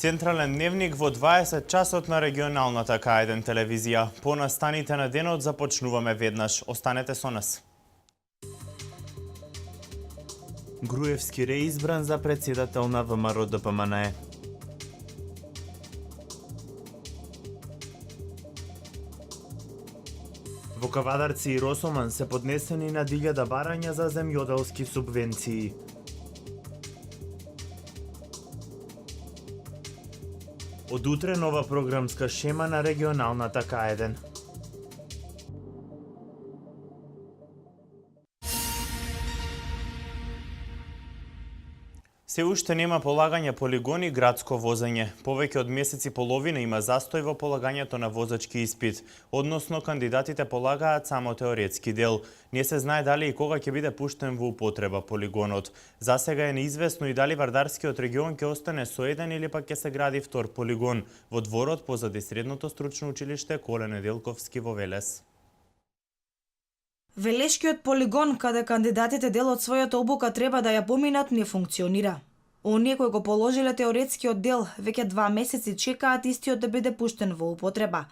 Централен дневник во 20 часот на регионалната К1 телевизија. По настаните на денот започнуваме веднаш. Останете со нас. Груевски реизбран за председател на ВМРО ДПМНЕ. Во Кавадарци и Росоман се поднесени на 1000 барања за земјоделски субвенции. Од утре нова програмска шема на регионалната К1. Се уште нема полагање полигони градско возење. Повеќе од месец и половина има застој во полагањето на возачки испит, односно кандидатите полагаат само теоретски дел. Не се знае дали и кога ќе биде пуштен во употреба полигонот. За сега е неизвестно и дали Вардарскиот регион ќе остане со еден или пак ќе се гради втор полигон во дворот позади Средното стручно училиште Коле Неделковски во Велес. Велешкиот полигон, каде кандидатите дел од својата обука треба да ја поминат, не функционира. Оние кои го положиле теоретскиот дел веќе 2 месеци чекаат истиот да биде пуштен во употреба.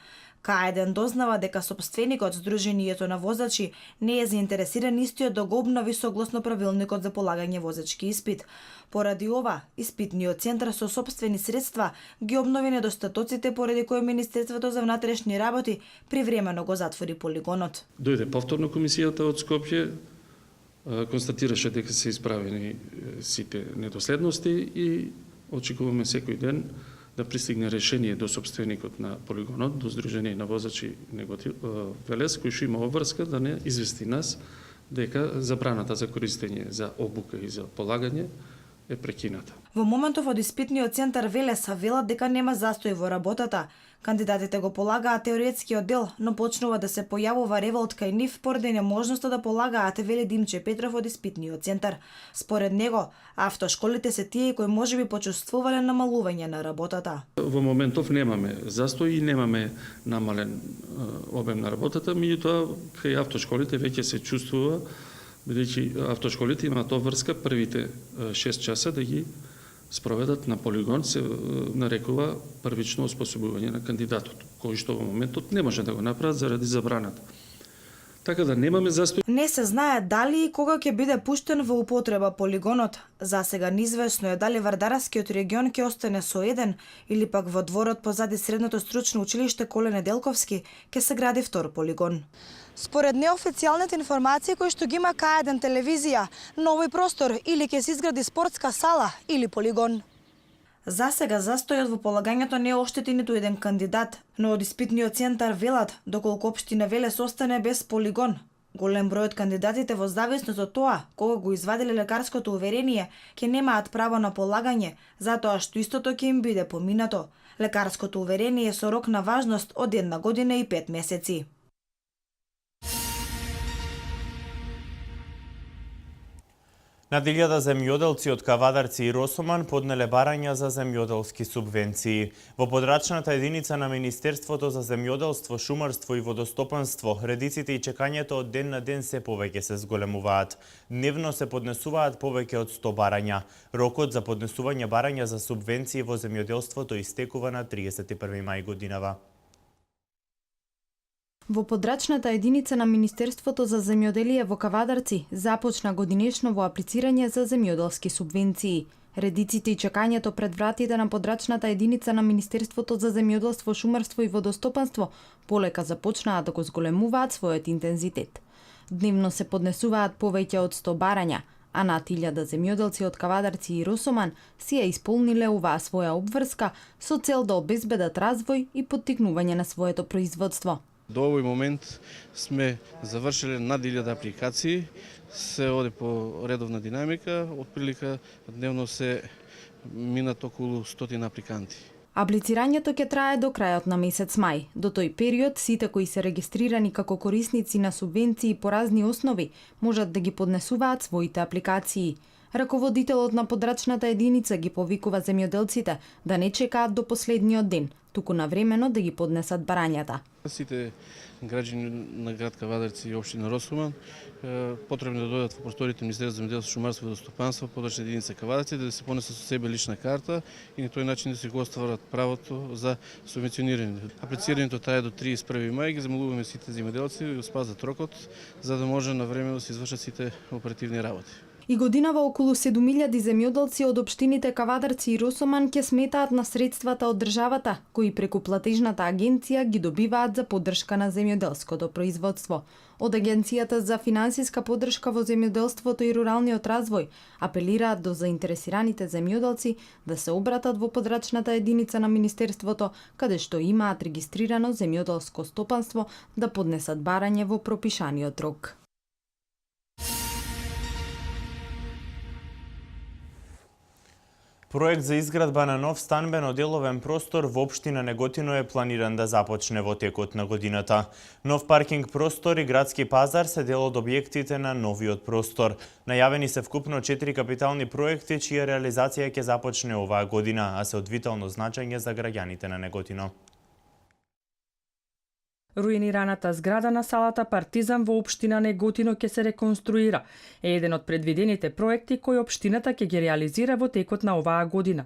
К1 дознава дека сопственикот Сдруженијето на возачи не е заинтересиран истиот да го обнови согласно правилникот за полагање возачки испит. Поради ова, испитниот центар со сопствени средства ги обнови недостатоците поради кои Министерството за внатрешни работи привремено го затвори полигонот. Дојде повторно комисијата од Скопје, констатираше дека се исправени сите недоследности и очекуваме секој ден да пристигне решение до сопственикот на полигонот, до Сдружение на возачи Велес, кој што има обврска да не извести нас дека забраната за користење за обука и за полагање е прекината. Во моментов од испитниот центар Велес велат дека нема застој во работата. Кандидатите го полагаат теоретскиот дел, но почнува да се појавува револт кај нив поради неможноста да полагаат, вели Димче Петров од испитниот центар. Според него, автошколите се тие кои можеби почувствувале намалување на работата. Во моментов немаме застој и немаме намален обем на работата, меѓутоа кај автошколите веќе се чувствува, бидејќи автошколите имаат обврска првите 6 часа да ги спроведат на полигон, се нарекува првично оспособување на кандидатот, кој што во моментот не може да го направат заради забраната. Така да немаме застој. Не се знае дали и кога ќе биде пуштен во употреба полигонот. За сега неизвестно е дали Вардарскиот регион ќе остане со еден или пак во дворот позади Средното стручно училиште Коле Неделковски ќе се гради втор полигон. Според неофицијалните информации кои што ги има К1 телевизија, новој простор или ќе се изгради спортска сала или полигон. За сега застојот во полагањето не оштети ниту еден кандидат, но од испитниот центар велат доколку општина Велес остане без полигон. Голем број од кандидатите во зависност од тоа кога го извадиле лекарското уверение ќе немаат право на полагање, затоа што истото ќе им биде поминато. Лекарското уверение е со рок на важност од 1 година и 5 месеци. На 1000 земјоделци од Кавадарци и Росоман поднеле барања за земјоделски субвенции. Во подрачната единица на Министерството за земјоделство, шумарство и водостопанство, редиците и чекањето од ден на ден се повеќе се зголемуваат. Дневно се поднесуваат повеќе од 100 барања. Рокот за поднесување барања за субвенции во земјоделството истекува на 31 мај годинава. Во подрачната единица на Министерството за земјоделие во Кавадарци започна годинешно во аплицирање за земјоделски субвенции. Редиците и чекањето пред вратите на подрачната единица на Министерството за земјоделство, шумарство и водостопанство полека започнаа да го зголемуваат својот интензитет. Дневно се поднесуваат повеќе од 100 барања, а над 1000 земјоделци од Кавадарци и Росоман си ја исполниле оваа своја обврска со цел да обезбедат развој и поттикнување на своето производство. До овој момент сме завршиле над 1000 апликации, се оди по редовна динамика, отприлика дневно се минат околу 100 апликанти. Аплицирањето ќе трае до крајот на месец мај. До тој период, сите кои се регистрирани како корисници на субвенции по разни основи можат да ги поднесуваат своите апликации. Раководителот на подрачната единица ги повикува земјоделците да не чекаат до последниот ден, туку навремено да ги поднесат барањата. Сите граѓани на град Кавадарци и општина Росуман потребно да дојдат во просториите на Министерството за земјоделство, шумарство и водостопанство, подрачна единица Кавадарци, да се понесат со себе лична карта и на тој начин да се го остварат правото за субвенционирање. Аплицирањето трае до 31 мај, ги замолуваме сите земјоделци да го спазат рокот, за да може навремено да се извршат сите оперативни работи. И годинава околу 7000 земјоделци од општините Кавадарци и Росоман ќе сметаат на средствата од државата, кои преку платежната агенција ги добиваат за поддршка на земјоделското производство. Од Агенцијата за финансиска поддршка во земјоделството и руралниот развој апелираат до заинтересираните земјоделци да се обратат во подрачната единица на Министерството, каде што имаат регистрирано земјоделско стопанство, да поднесат барање во пропишаниот рок. Проект за изградба на нов станбено-деловен простор во општина Неготино е планиран да започне во текот на годината. Нов паркинг простор и градски пазар се дел од објектите на новиот простор. Најавени се вкупно 4 капитални проекти, чија реализација ќе започне оваа година, а се од витално значење за граѓаните на Неготино. Руинираната зграда на салата Партизан во општина Неготино ќе се реконструира. Е еден од предвидените проекти кои општината ќе ги реализира во текот на оваа година.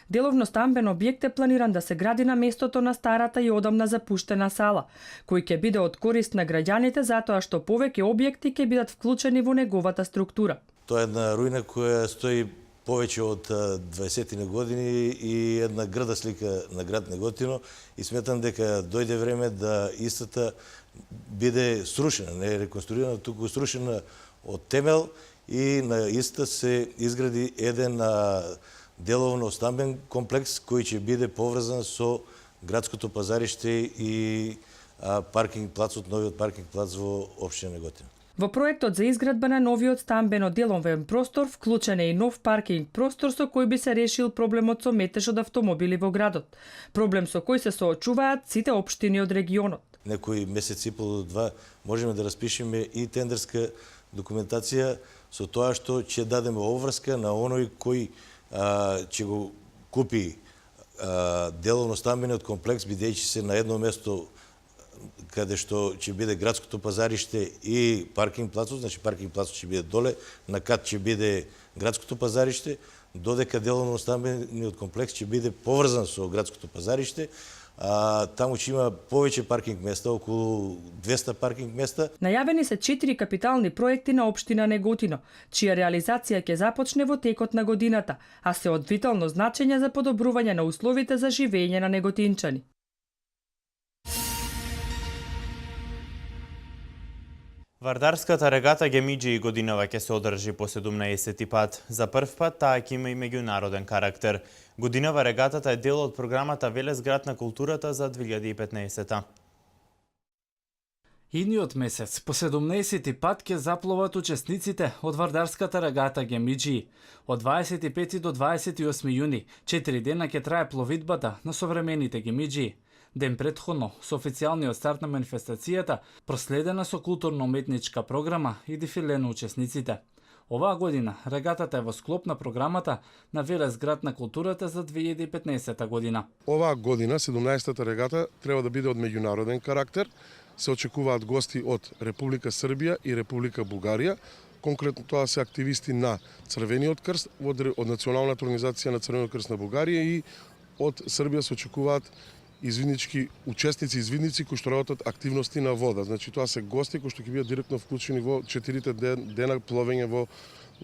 Деловно стамбен објект е планиран да се гради на местото на старата и одамна запуштена сала, кој ќе биде од корист на граѓаните затоа што повеќе објекти ќе бидат вклучени во неговата структура. Тоа е една руина која стои повеќе од 20 години и една грда слика на град Неготино и сметам дека дојде време да истата биде срушена, не реконструирана, туку срушена од темел и на истата се изгради еден деловно стамбен комплекс кој ќе биде поврзан со градското пазариште и паркинг плацот, новиот паркинг плац во општина Неготино. Во проектот за изградба на новиот стамбено-деловен простор вклучен е и нов паркинг простор со кој би се решил проблемот со метеж од автомобили во градот. Проблем со кој се соочуваат сите општини од регионот. Некој месец и пол до два можеме да распишеме и тендерска документација со тоа што ќе дадеме обврска на оној кој ќе го купи деловно стамбениот комплекс, бидејќи се на едно место каде што ќе биде градското пазариште и паркинг плацот, значи паркинг плацот ќе биде доле, на кат ќе биде градското пазариште, додека деловно стамбениот комплекс ќе биде поврзан со градското пазариште, таму ќе има повеќе паркинг места, околу 200 паркинг места. Најавени се 4 капитални проекти на општина Неготино, чија реализација ќе започне во текот на годината, а се од витално значење за подобрување на условите за живење на неготинчани. Вардарската регата Гемиџи годинава ќе се одржи по 17-ти пат. За прв пат таа ќе има и меѓународен карактер. Годинава регатата е дел од програмата Велес град на културата за 2015-та. Идниот месец, по 17-ти пат ќе запловат учесниците од Вардарската регата Гемиџи. Од 25 до 28 јуни, 4 дена ќе трае пловидбата на современите Гемиџи. Ден предходно, со официјалниот старт на манифестацијата, проследена со културно-уметничка програма и дефиле на учесниците. Оваа година, регатата е во склоп на програмата на Велес град на културата за 2015 година. Оваа година, 17-та регата, треба да биде од меѓународен карактер. Се очекуваат гости од Република Србија и Република Бугарија. Конкретно тоа се активисти на Црвениот крст, од Националната организација на Црвениот крст на Бугарија и од Србија се очекуваат извиднички учесници, извидници кои што работат активности на вода. Значи тоа се гости кои што ќе бидат директно вклучени во 4 дена пловење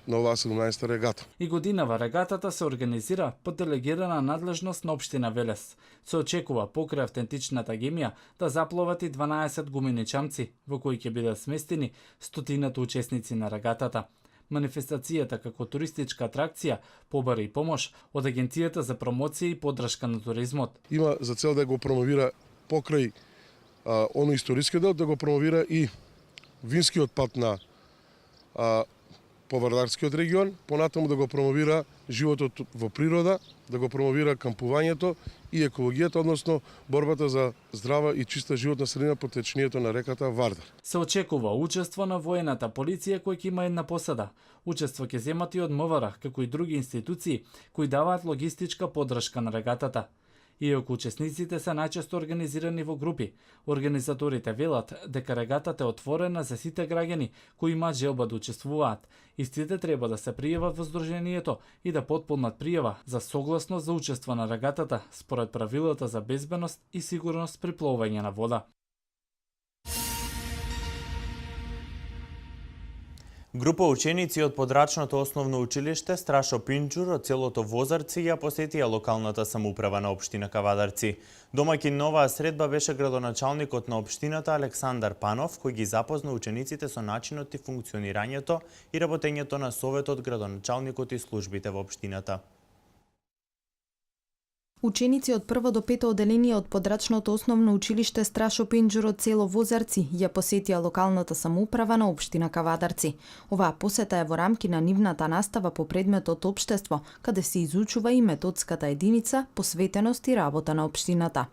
на оваа 17-та регата. И годинава регатата се организира под делегирана надлежност на општина Велес. Се очекува покрај автентичната гемија да запловат и 12 гумени чамци, во кои ќе бидат сместени стотината учесници на регатата. Манифестацијата како туристичка атракција побара и помош од Агенцијата за промоција и поддршка на туризмот. Има за цел да го промовира покрај оно историски дел, да го промовира и винскиот пат на по Вардарскиот регион, понатаму да го промовира животот во природа, да го промовира кампувањето и екологијата, односно борбата за здрава и чиста животна средина по течнието на реката Вардар. Се очекува учество на воената полиција кој ќе има една посада. Учество ќе земат и од МВР, како и други институции кои даваат логистичка поддршка на регатата. Иако учесниците се најчесто организирани во групи, организаторите велат дека регатата е отворена за сите граѓани кои имаат желба да учествуваат. Истите треба да се пријават во здруженијето и да потполнат пријава за согласност за учество на регатата според правилата за безбедност и сигурност при пловење на вода. Група ученици од подрачното основно училиште Страшо Пинџур од селото Возарци ја посетија локалната самоуправа на општина Кавадарци. Домаќин на оваа средба беше градоначалникот на општината Александар Панов, кој ги запозна учениците со начинот и функционирањето и работењето на советот, градоначалникот и службите во општината. Ученици од 1 до 5 одделение од подрачното основно училиште Страшо Пинџур од село Возарци ја посетија локалната самоуправа на општина Кавадарци. Оваа посета е во рамки на нивната настава по предметот општество, каде се изучува и методската единица посветеност и работа на општината.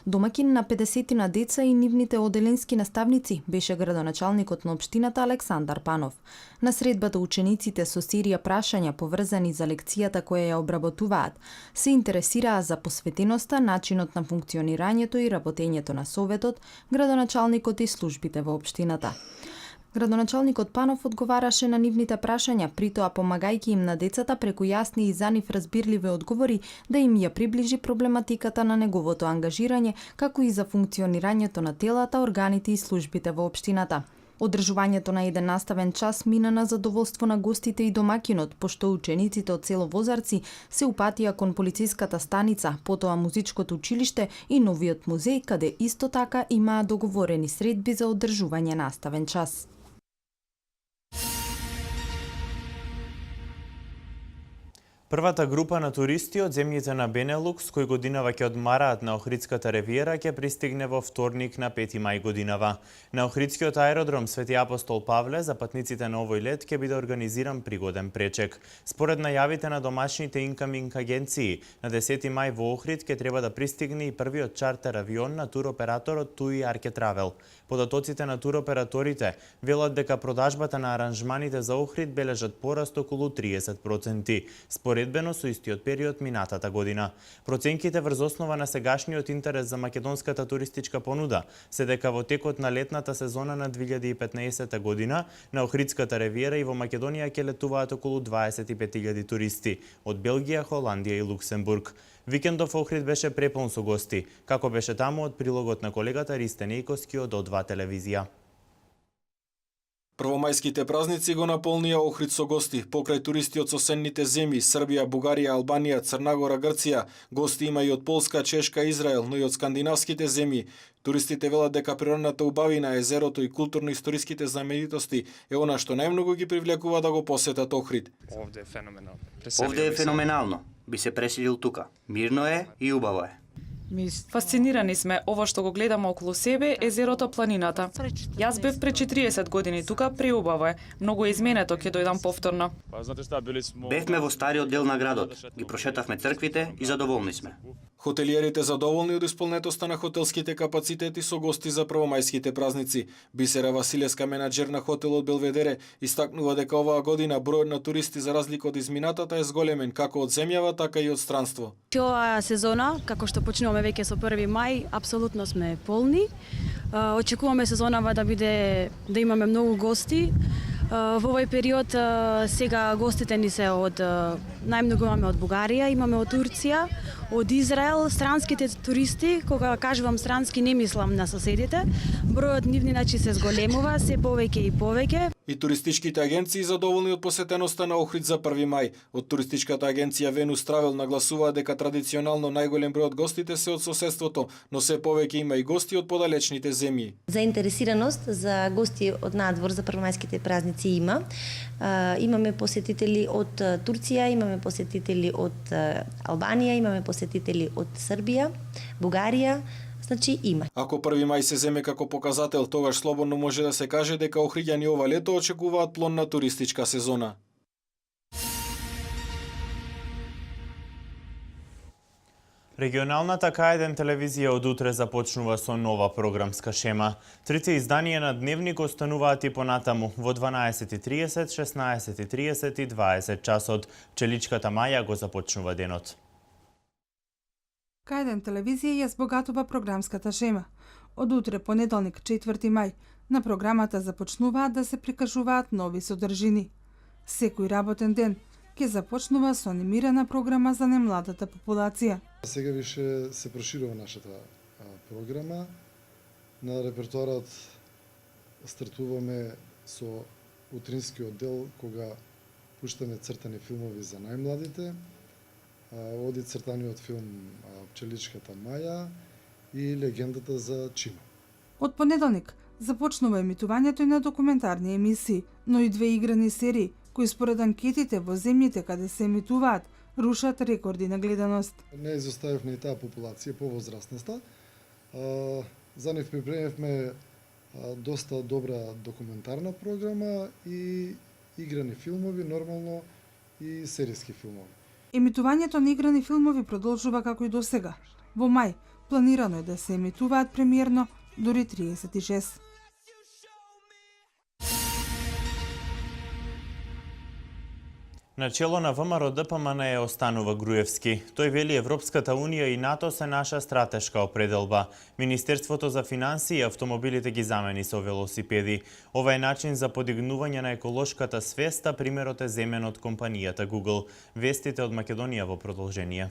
Домаќин на 50 на деца и нивните одделенски наставници беше градоначалникот на општината Александар Панов. На средбата учениците со серија прашања поврзани за лекцијата која ја обработуваат се интересираа за посветеноста, начинот на функционирањето и работењето на советот, градоначалникот и службите во општината. Градоначалникот Панов одговараше на нивните прашања, притоа помагајќи им на децата преку јасни и за нив разбирливи одговори да им ја приближи проблематиката на неговото ангажирање, како и за функционирањето на телата, органите и службите во општината. Одржувањето на еден наставен час мина на задоволство на гостите и домакинот, пошто учениците од село Возарци се упатија кон полициската станица, потоа музичкото училиште и новиот музеј, каде исто така имаа договорени средби за одржување наставен час. Првата група на туристи од земјите на Бенелукс, кои годинава ќе одмараат на Охридската ривиера, ќе пристигне во вторник на 5 мај годинава. На Охридскиот аеродром Свети Апостол Павле за патниците на овој лет ќе биде организиран пригоден пречек. Според најавите на домашните инкаминг агенции, на 10 мај во Охрид ќе треба да пристигне и првиот чартер авион на туроператорот TUI Arke Travel. Податоците на туроператорите велат дека продажбата на аранжманите за Охрид бележат пораст околу 30%. Споредбено со истиот период минатата година. Проценките врз основа на сегашниот интерес за македонската туристичка понуда се дека во текот на летната сезона на 2015 година на Охридската ривиера и во Македонија ќе летуваат околу 25.000 туристи од Белгија, Холандија и Луксембург. Викендов Охрид беше препун со гости, како беше таму од прилогот на колегата Ристен Ејковски од О2 телевизија. Првомајските празници го наполнија Охрид со гости, покрај туристи од соседните земји Србија, Бугарија, Албанија, Црнагора, Грција. Гости има и од Полска, Чешка, Израел, но и од скандинавските земји. Туристите велат дека природната убавина, езерото и културно-историските знаменитости е она што најмногу ги привлекува да го посетат Охрид. Овде е феноменално. Овде е феноменално. Би се преселил тука. Мирно е и убаво е. Фасцинирани сме ова што го гледаме околу себе, езерото, планината. Јас бев пред 40 години тука, преубаво е. Многу е изменето, ќе дојдам повторно. Бевме во стариот дел на градот, ги прошетавме црквите и задоволни сме. Хотелиерите задоволни од исполнетоста на хотелските капацитети со гости за првомајските празници. Бисера Василевска, менаџер на хотелот Белведере, истакнува дека оваа година бројот на туристи за разлика од изминатата е зголемен како од земјава, така и од странство. Оваа сезона, како што почнуваме веќе со 1 мај, апсолутно сме полни. Очекуваме сезонава да имаме многу гости. Во овој период сега гостите ни се од најмногу имаме од Бугарија, имаме од Турција, од Израел, странските туристи, кога кажувам странски не мислам на соседите, бројот нивни се зголемува се повеќе и повеќе. И туристичките агенции задоволни од посетеноста на Охрид за 1 мај. Од туристичката агенција Venus Travel нагласува дека традиционално најголем број од гостите се од соседството, но се повеќе има и гости од подалечните земји. Заинтересираност за гости од надвор за првомајските празници има. Имаме посетители од Турција, имаме посетители од Албанија, имаме посетители од Србија, Бугарија. Значи има. Ако 1 мај се земе како показател, тогаш слободно може да се каже дека охриѓани ова лето очекуваат плонна туристичка сезона. Регионалната К1 телевизија од утре започнува со нова програмска шема. Трите изданија на Дневник остануваат и понатаму во 12:30, 16:30 и 20 часот. Пчеличката Маја го започнува денот. К1 телевизија ја збогатува програмската шема. Од утре, понеделник, 4 мај, на програмата започнуваат да се прикажуваат нови содржини. Секој работен ден ќе започнува со анимирана програма за немладата популација. Сега више се проширува нашата програма. На репертуарот стартуваме со утринскиот дел кога пуштаме цртани филмови за најмладите. Оди цртаниот филм Пчеличката Маја и Легендата за Чима. Од понеделник започнува емитувањето и на документарни емисии, но и 2 играни серии кои според анкетите во земјите каде се емитуваат рушат рекорди на гледаност. Не изоставивме и таа популација повозрастната. За нив припремивме доста добра документарна програма и играни филмови, нормално и серијски филмови. Емитувањето на играни филмови продолжува како и досега. Во мај планирано е да се емитуваат премиерно дури 36. Начело на ВМРО ДПМН останува Груевски. Тој вели Европската Унија и НАТО се наша стратешка определба. Министерството за финансии и автомобилите ги замени со велосипеди. Ова е начин за подигнување на еколошката свест, а примерот е земен од компанијата Google. Вестите од Македонија во продолжение.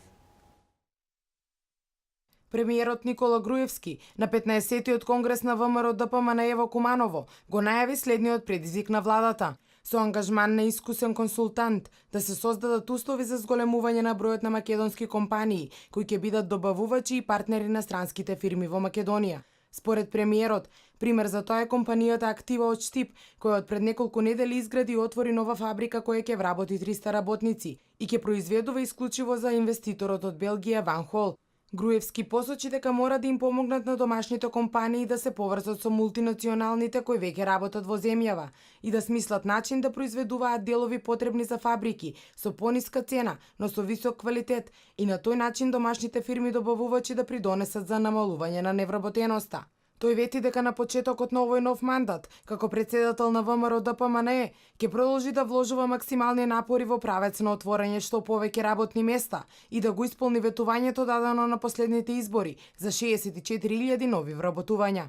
Премиерот Никола Груевски на 15-тиот конгрес на ВМРО ДПМН во Куманово го најави следниот предизвик на владата. Со ангажман на искусен консултант да се создадат услови за зголемување на бројот на македонски компании кои ќе бидат добавувачи и партнери на странските фирми во Македонија. Според премиерот, пример за тоа е компанијата Актива од Штип, која од пред неколку недели изгради и отвори нова фабрика која ќе вработи 300 работници и ќе произведува исклучиво за инвеститорот од Белгија Ван Хол. Груевски посочи дека мора да им помогнат на домашните компании да се поврзат со мултинационалните кои веќе работат во земјава и да смислат начин да произведуваат делови потребни за фабрики со пониска цена, но со висок квалитет и на тој начин домашните фирми добавувачи да придонесат за намалување на невработеноста. Тој вети дека на почетокот на овој нов мандат, како председател на ВМРО ДПМН, ќе продолжи да вложува максимални напори во правец на отворање што повеќе работни места и да го исполни ветувањето дадено на последните избори за 64.000 нови вработувања.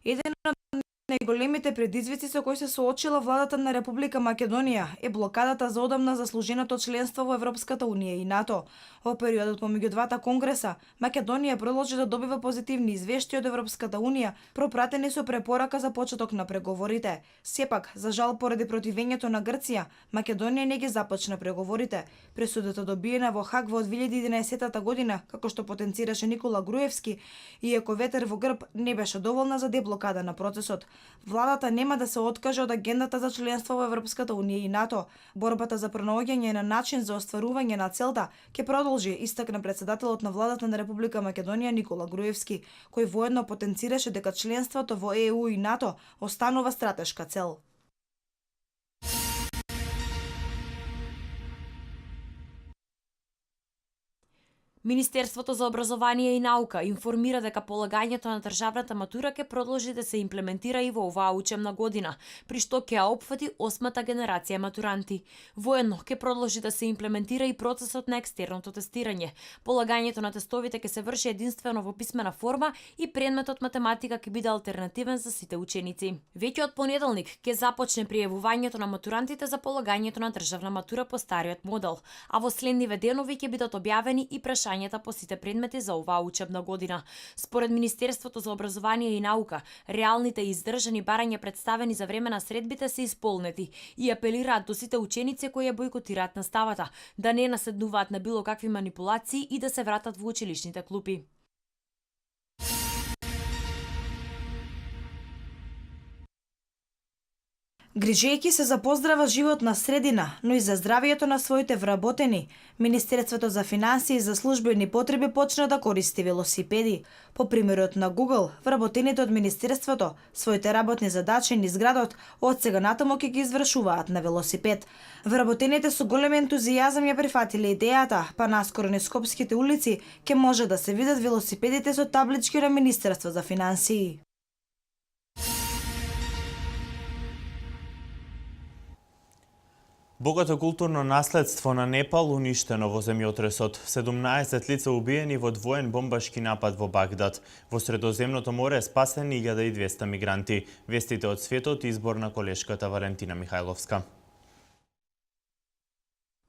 Еден од најголемите предизвици со кои се соочила владата на Република Македонија е блокадата за одамна заслуженото членство во Европската Унија и НАТО. Во периодот помеѓу двата конгреса, Македонија продолжи да добива позитивни извештаи од Европската Унија, пропратени со препорака за почеток на преговорите. Сепак, за жал поради противењето на Грција, Македонија не ги започна преговорите. Пресудата добиена во Хаг во 2011 година, како што потенцираше Никола Груевски, иако ветер во грб не беше доволна за деблокада на процесот. Владата нема да се откаже од агендата за членство во Европската Унија и НАТО. Борбата за пронаоѓање на начин за остварување на целта ќе продолжи, истакна председателот на владата на Република Македонија Никола Груевски, кој воедно потенцираше дека членството во ЕУ и НАТО останува стратешка цел. Министерството за образование и наука информира дека полагањето на државната матура ќе продолжи да се имплементира и во оваа учебна година, при што ќе ја опфати 8-та генерација матуранти. Воедно ќе продолжи да се имплементира и процесот на екстерното тестирање. Полагањето на тестовите ќе се врши единствено во писмена форма и предметот математика ќе биде алтернативен за сите ученици. Веќе од понеделник ќе започне пријавувањето на матурантите за полагањето на државна матура по стариот модел, а во следниве денови ќе бидат објавени и прашањата по сите предмети за оваа учебна година. Според Министерството за образование и наука, реалните и издржани барања представени за време на средбите се исполнети и апелираат до сите ученици кои ја бојкотираат наставата да не наседнуваат на било какви манипулации и да се вратат во училишните клупи. Грижејќи се за поздрава животна средина, но и за здравието на своите вработени, Министерството за финансии и за службени потреби почна да користи велосипеди. По примерот на Google, вработените од Министерството своите работни задачи низ градот од сега натаму ќе ги извршуваат на велосипед. Вработените со голем ентузијазам ја прифатиле идејата, па наскоро низ скопските улици ќе може да се видат велосипедите со таблички на Министерство за финансии. Богато културно наследство на Непал уништено во земјотресот. 17 лица убиени во двоен бомбашки напад во Багдад. Во Средоземното море спасени 1200 мигранти. Вестите од светот, избор на колешката Валентина Михајловска.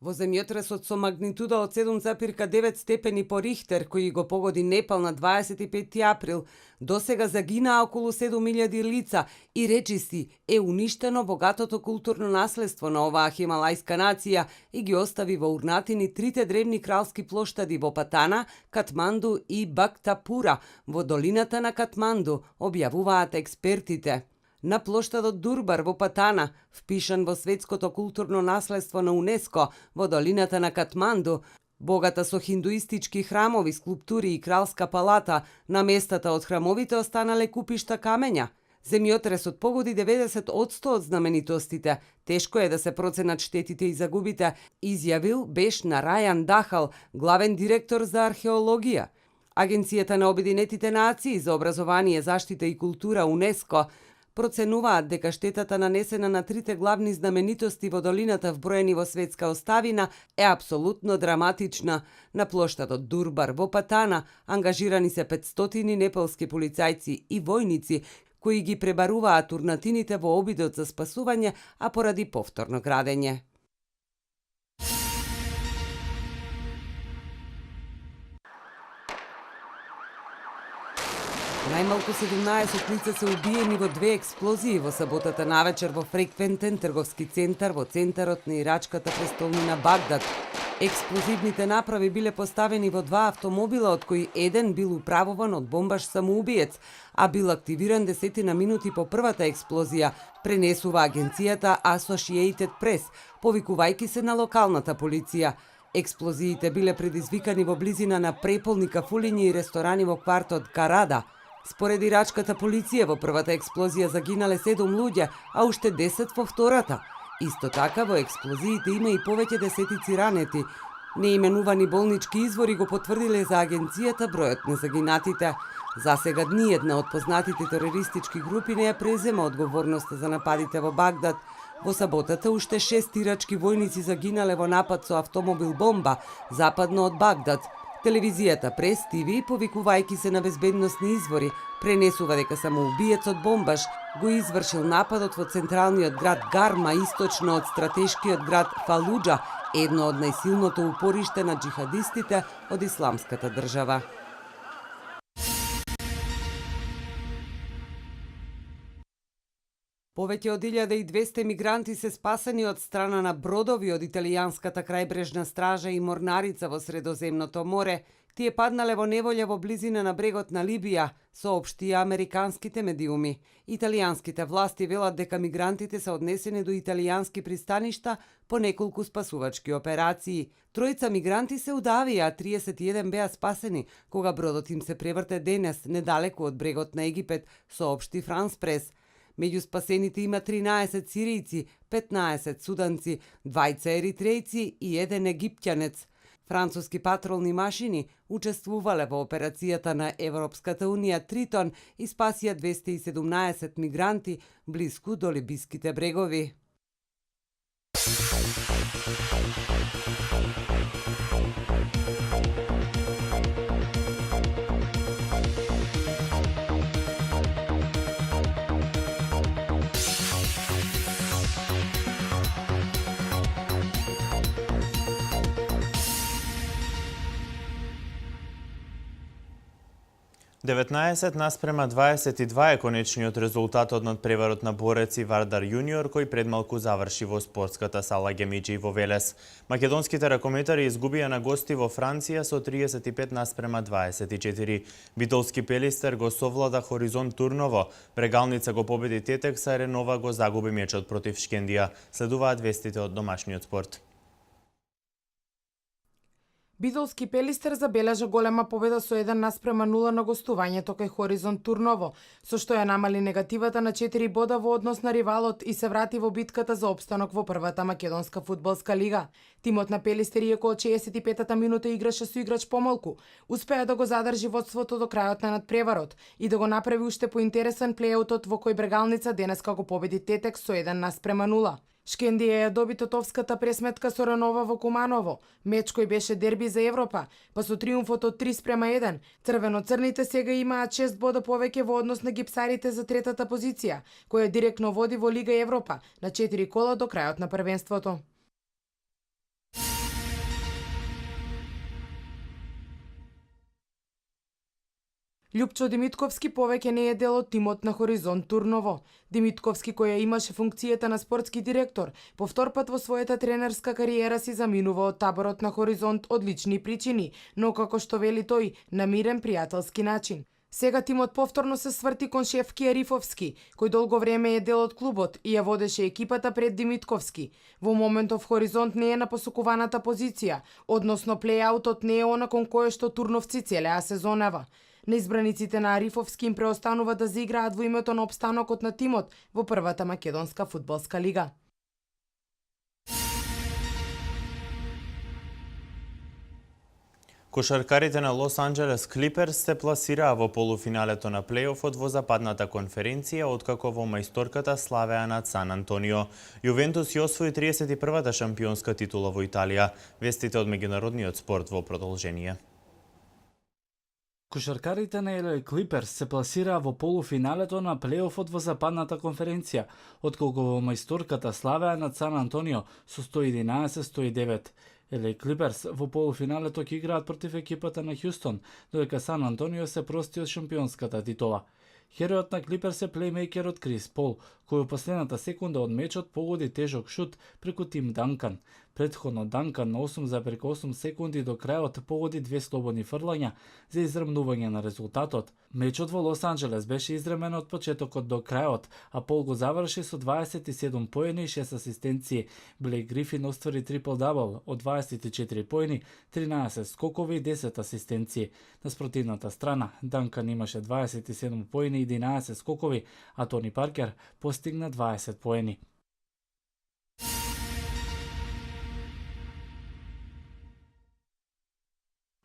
Во земјотресот со магнитуда од 7,9 степени по Рихтер, кој го погоди Непал на 25 април, досега загинаа околу 7000 лица и речиси е уништено богатото културно наследство на оваа хималајска нација и ги остави во урнатини трите древни кралски плоштади во Патана, Катманду и Бактапура во долината на Катманду, објавуваат експертите. На плоштадот Дурбар во Патана, впишан во светското културно наследство на УНЕСКО во долината на Катманду, богата со хиндуистички храмови, скулптури и кралска палата, на местата од храмовите останале купишта камења. Земјотресот погоди 90% од знаменитостите. Тешко е да се проценат штетите и загубите, изјавил Беш Нарајан Дахал, главен директор за археологија. Агенцијата на Обединетите нации за образование, заштита и култура УНЕСКО проценуваат дека штетата нанесена на трите главни знаменитости во долината вброени во светска оставина е апсолутно драматична. На плоштадот Дурбар во Патана ангажирани се 500 непалски полицајци и војници кои ги пребаруваат урнатините во обидот за спасување, а поради повторно градење. Најмалку 17 лица се убиени во две експлозии во саботата навечер во фреквентен трговски центар во центарот на ирачката престолнина Багдад. Експлозивните направи биле поставени во два автомобила, од кои еден бил управуван од бомбаш самоубиец, а бил активиран 10 минути по првата експлозија, пренесува агенцијата Associated Press, повикувајќи се на локалната полиција. Експлозиите биле предизвикани во близина на преполни кафулињи и ресторани во квартот Карада. Според ирачката полиција, во првата експлозија загинале 7 луѓе, а уште 10 во втората. Исто така, во експлозиите има и повеќе десетици ранети. Неименувани болнички извори го потврдиле за агенцијата бројот на загинатите. Засега ниедна од познатите терористички групи не ја презема одговорноста за нападите во Багдад. Во саботата уште 6 ирачки војници загинале во напад со автомобил бомба западно од Багдад. Телевизијата Прес ТВ, повикувајќи се на безбедносни извори, пренесува дека самоубиецот бомбаш го извршил нападот во централниот град Гарма, источно од стратешкиот град Фалуџа, едно од најсилното упориште на џихадистите од Исламската држава. Повеќе од 1200 мигранти се спасени од страна на бродови од италијанската крајбрежна стража и морнарица во Средоземното море. Тие паднале во неволја во близина на брегот на Либија, соопштија американските медиуми. Италијанските власти велат дека мигрантите се однесени до италијански пристаништа по неколку спасувачки операции. Тројца мигранти се удавија, а 31 беа спасени, кога бродот им се преврте денес недалеку од брегот на Египет, соопшти Франс Прес. Меѓу спасените има 13 сиријци, 15 суданци, 2 еритрејци и 1 египтјанец. Француски патролни машини учествувале во операцијата на Европската унија Тритон и спасија 217 мигранти блиску до либиските брегови. Деветнаесет наспрема 22 е конечниот резултат од надпреварот на борец и Вардар Јуниор, кој предмалку заврши во спортската сала Гемиџи во Велес. Македонските ракометари изгубија на гости во Франција со 35 наспрема 24. Битолски Пелистер го совлада Хоризонт Турново. Брегалница го победи Тетекс, а Ренова го загуби мечот против Шкендија. Следуваат вестите од домашниот спорт. Битолски Пелистер забележа голема победа со 1:0 на гостувањето кај Хоризонт Турново, со што ја намали негативата на 4 бода во однос на ривалот и се врати во битката за опстанок во првата македонска фудбалска лига. Тимот на Пелистер, иако од 65-та минута играше со играч помалку, успеа да го задржи водството до крајот на надпреварот и да го направи уште поинтересен плејаутот во кој Брегалница денеска го победи Тетекс со 1:0. Шкендија ја доби тотовската пресметка со Ренова во Куманово, меч кој беше дерби за Европа, па со триумфот од 3:1, црвено-црните сега имаат 6 бода повеќе во однос на гипсарите за третата позиција, која директно води во Лига Европа на 4 кола до крајот на првенството. Љупчо Димитковски повеќе не е дел од тимот на Хоризонт Турново. Димитковски, која имаше функцијата на спортски директор, по втор пат во својата тренерска кариера си заминува од таборот на Хоризонт од лични причини, но како што вели тој, на мирен пријателски начин. Сега тимот повторно се сврти кон Шефки Арифовски, кој долго време е дел од клубот и ја водеше екипата пред Димитковски. Во моментов Хоризонт не е на посокуваната позиција, односно плејаутот не е она кон кое што турновци целеа сезонава. На избраниците на Арифовски им преостанува да заиграат во името на опстанокот на тимот во првата македонска фудбалска лига. Кошаркарите на Лос Анџелес Клиперс се пласираа во полуфиналето на плејофот во западната конференција, откако во мајсторката славеа над Сан Антонио. Јувентус ја освои 31-та шампионска титула во Италија. Вестите од меѓународниот спорт во продолжение. Кошаркарите на LA Clippers се пласираа во полуфиналето на плејофот во западната конференција, отколку во мајсторката славеа над Сан Антонио со 111-109. LA Clippers во полуфиналето ќе играат против екипата на Хјустон, додека Сан Антонио се прости од шампионската титула. Херојот на Клиперс е плеймейкерот Крис Пол, кој во последната секунда од мечот погоди тежок шут преку Тим Данкан. Претходно Данкан на 8,8 секунди до крајот погоди 2 слободни фрлања за израмнување на резултатот. Мечот во Лос Анџелес беше израмен од почетокот до крајот, а Пол го заврши со 27 поени и 6 асистенции. Блейк Грифин оствари трипл-дабл од 24 поени, 13 скокови и 10 асистенции. На спротивната страна, Данкан имаше 27 поени и 11 скокови, а Тони Паркер постигна 20 поени.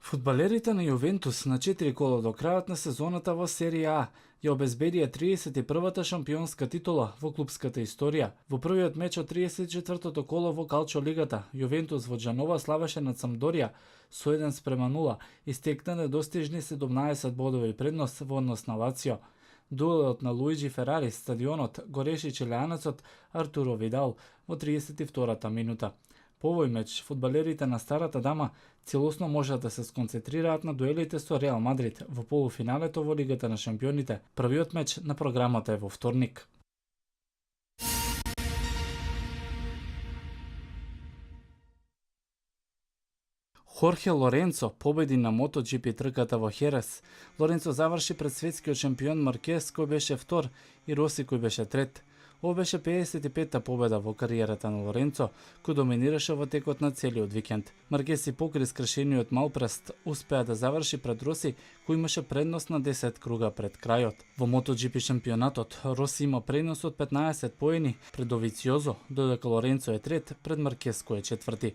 Фудбалерите на Јувентус на 4 кола до крајот на сезоната во Серија А ја обезбедија 31-та шампионска титула во клубската историја. Во првиот меч од 34-тото коло во Калчо лигата, Јувентус во Джанова славеше над Самдорија со 1:0 и стекна недостижни 17 бодови предност во однос на Лацио. Дуелот на Луиджи Ферари стадионот го реши чилеанецот Артуро Видал во 32-та минута. По овој меч, фудбалерите на Старата Дама целосно можат да се сконцентрираат на дуелите со Реал Мадрид во полуфиналето во Лигата на шампионите. Првиот меч на програмата е во вторник. Хорхе Лоренцо победи на MotoGP трката во Херес. Лоренцо заврши пред светскиот шампион Маркес, кој беше втор, и Роси, кој беше трет. Ова беше 55-та победа во кариерата на Лоренцо, кој доминираше во текот на целиот викенд. Маркес си покри скршениот Малпрест успеа да заврши пред Роси, кој имаше предност на 10 круга пред крајот. Во MotoGP шампионатот Роси има предност од 15 поени пред Довициозо, додека Лоренцо е трет пред Маркес кој е четврти.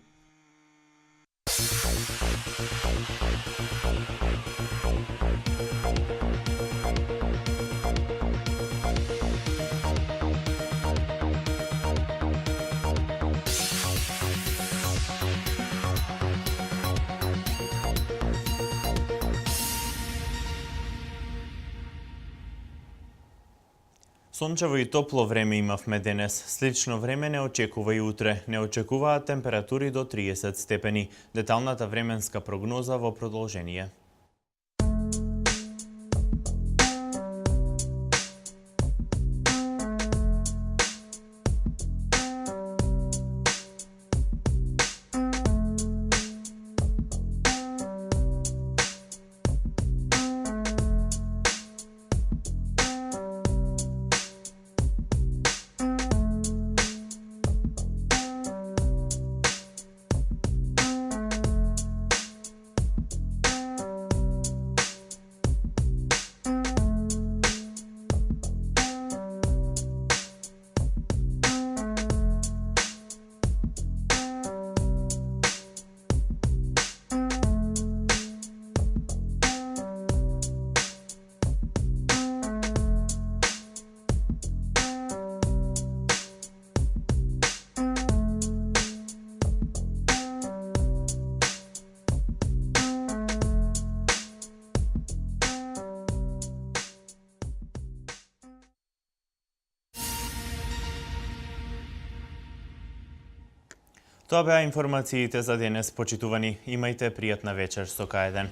Сончево и топло време имавме денес. Слично време не очекува и утре. Не очекуваат температури до 30 степени. Деталната временска прогноза во продолжение. Тоа беа информациите за денес, почитувани. Имајте пријатна вечер со К1.